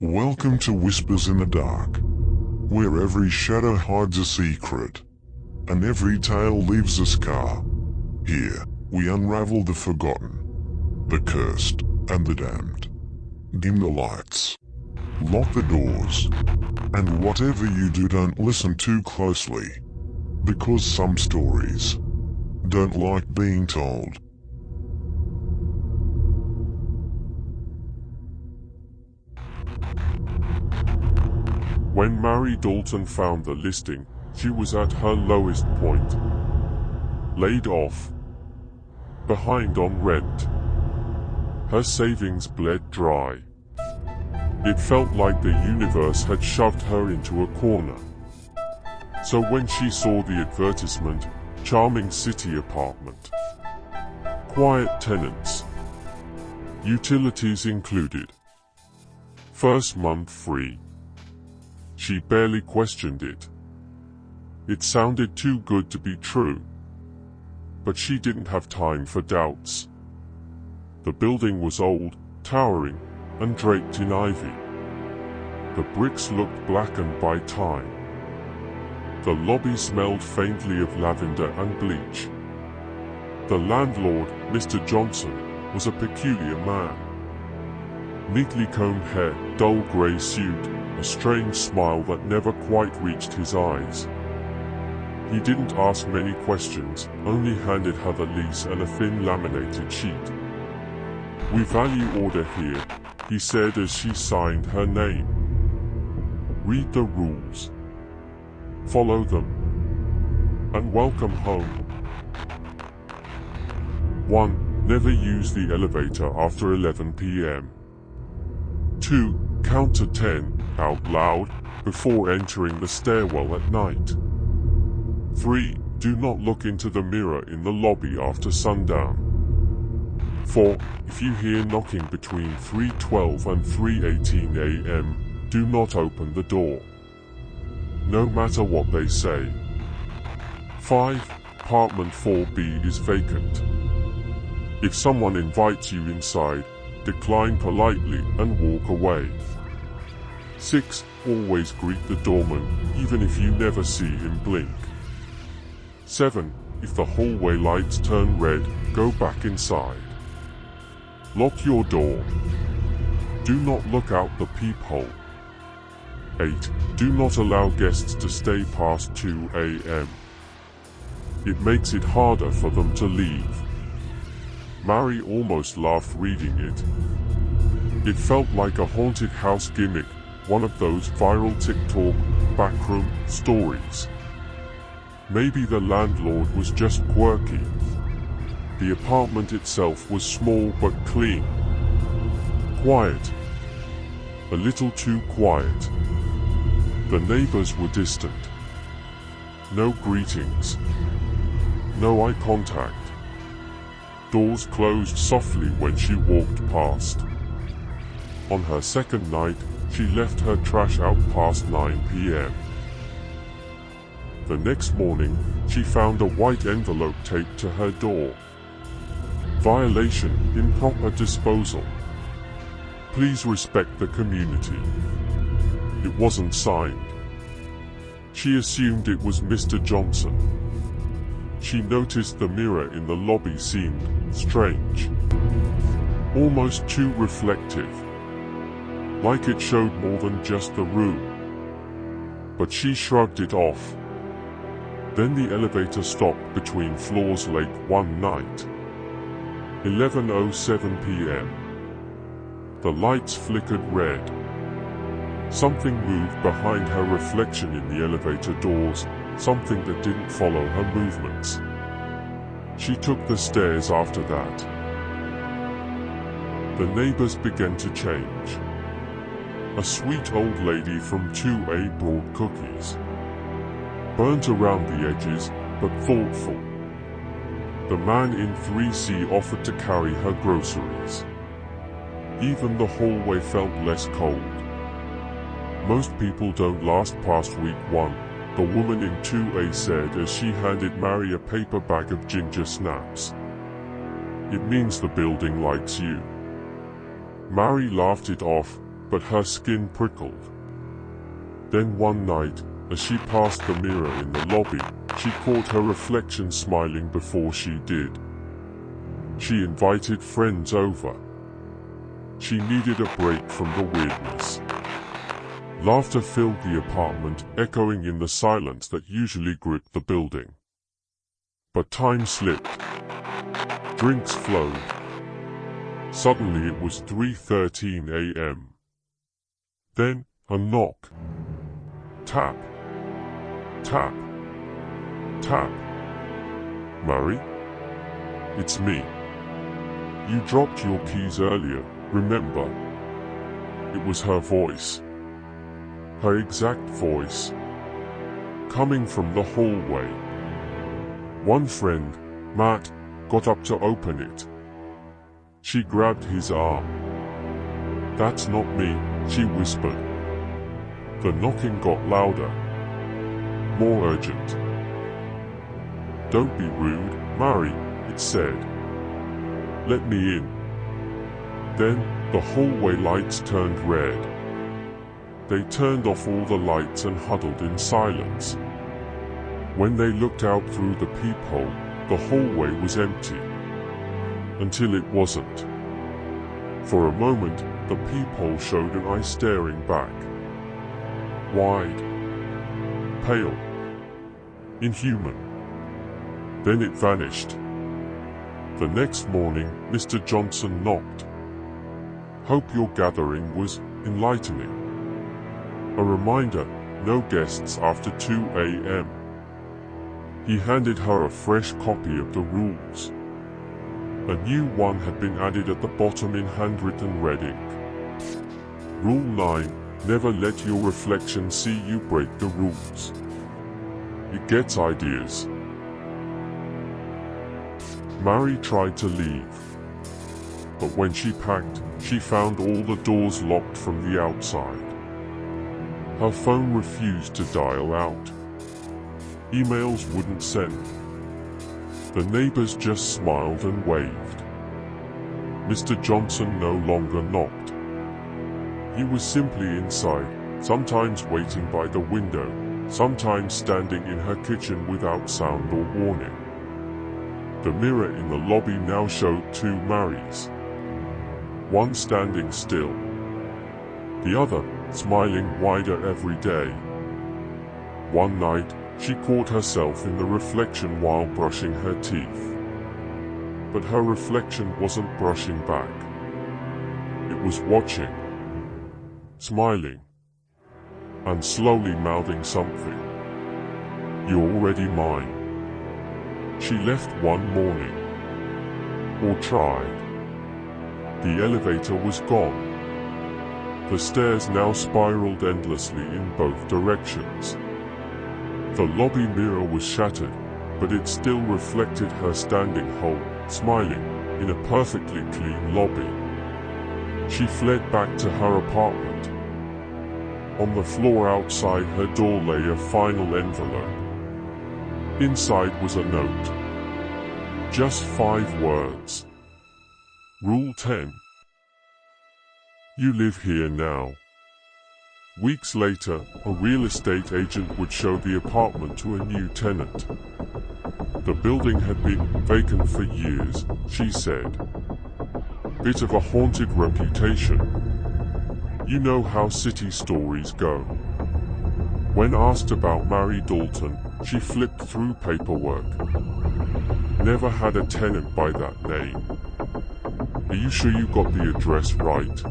Welcome to Whispers in the Dark, where every shadow hides a secret, and every tale leaves a scar. Here, we unravel the forgotten, the cursed, and the damned. Dim the lights, lock the doors, and whatever you do, don't listen too closely, because some stories don't like being told. When Mary Dalton found the listing, she was at her lowest point. Laid off. Behind on rent. Her savings bled dry. It felt like the universe had shoved her into a corner. So when she saw the advertisement, charming city apartment. Quiet tenants. Utilities included. First month free. She barely questioned it. It sounded too good to be true. But she didn't have time for doubts. The building was old, towering, and draped in ivy. The bricks looked blackened by time. The lobby smelled faintly of lavender and bleach. The landlord, Mr. Johnson, was a peculiar man. Neatly combed hair, dull grey suit, a strange smile that never quite reached his eyes. He didn't ask many questions, only handed her the lease and a thin laminated sheet. "We value order here," he said as she signed her name. "Read the rules. Follow them. And welcome home." 1. Never use the elevator after 11 p.m. 2. Count to 10, out loud, before entering the stairwell at night. 3. Do not look into the mirror in the lobby after sundown. 4. If you hear knocking between 3:12 and 3:18 a.m., do not open the door, no matter what they say. 5. Apartment 4B is vacant. If someone invites you inside, decline politely and walk away. 6. Always greet the doorman, even if you never see him blink. 7. If the hallway lights turn red, go back inside. Lock your door. Do not look out the peephole. 8. Do not allow guests to stay past 2 a.m. It makes it harder for them to leave. Mary almost laughed reading it. It felt like a haunted house gimmick, one of those viral TikTok backroom stories. Maybe the landlord was just quirky. The apartment itself was small but clean. Quiet. A little too quiet. The neighbors were distant. No greetings. No eye contact. Doors closed softly when she walked past. On her second night, she left her trash out past 9 p.m. The next morning, she found a white envelope taped to her door. Violation, improper disposal. Please respect the community. It wasn't signed. She assumed it was Mr. Johnson. She noticed the mirror in the lobby seemed strange. Almost too reflective. Like it showed more than just the room. But she shrugged it off. Then the elevator stopped between floors late one night. 11:07 p.m. The lights flickered red. Something moved behind her reflection in the elevator doors, something that didn't follow her movements. She took the stairs after that. The neighbors began to change. A sweet old lady from 2A brought cookies. Burnt around the edges, but thoughtful. The man in 3C offered to carry her groceries. Even the hallway felt less cold. Most people don't last past week 1, the woman in 2A said as she handed Mary a paper bag of ginger snaps. It means the building likes you. Mary laughed it off, but her skin prickled. Then one night, as she passed the mirror in the lobby, she caught her reflection smiling before she did. She invited friends over. She needed a break from the weirdness. Laughter filled the apartment, echoing in the silence that usually gripped the building. But time slipped. Drinks flowed. Suddenly it was 3:13 a.m. Then, a knock. Tap. Tap. Tap. Mary? It's me. You dropped your keys earlier, remember? It was her voice. Her exact voice. Coming from the hallway. One friend, Matt, got up to open it. She grabbed his arm. That's not me, she whispered. The knocking got louder. More urgent. Don't be rude, Mary, it said. Let me in. Then, the hallway lights turned red. They turned off all the lights and huddled in silence. When they looked out through the peephole, the hallway was empty. Until it wasn't. For a moment, the peephole showed an eye staring back. Wide. Pale. Inhuman. Then it vanished. The next morning, Mr. Johnson knocked. Hope your gathering was enlightening. A reminder, no guests after 2 a.m. He handed her a fresh copy of the rules. A new one had been added at the bottom in handwritten red ink. Rule 9, never let your reflection see you break the rules. It gets ideas. Mary tried to leave. But when she packed, she found all the doors locked from the outside. Her phone refused to dial out. Emails wouldn't send. The neighbors just smiled and waved. Mr. Johnson no longer knocked. He was simply inside, sometimes waiting by the window, sometimes standing in her kitchen without sound or warning. The mirror in the lobby now showed 2 Marys. One standing still. The other, smiling wider every day. One night, she caught herself in the reflection while brushing her teeth. But her reflection wasn't brushing back. It was watching. Smiling. And slowly mouthing something. You're already mine. She left one morning. Or tried. The elevator was gone. The stairs now spiraled endlessly in both directions. The lobby mirror was shattered, but it still reflected her standing whole, smiling, in a perfectly clean lobby. She fled back to her apartment. On the floor outside her door lay a final envelope. Inside was a note. Just 5 words. Rule 10. You live here now. Weeks later, a real estate agent would show the apartment to a new tenant. The building had been vacant for years, she said. Bit of a haunted reputation. You know how city stories go. When asked about Mary Dalton, she flipped through paperwork. Never had a tenant by that name. Are you sure you got the address right?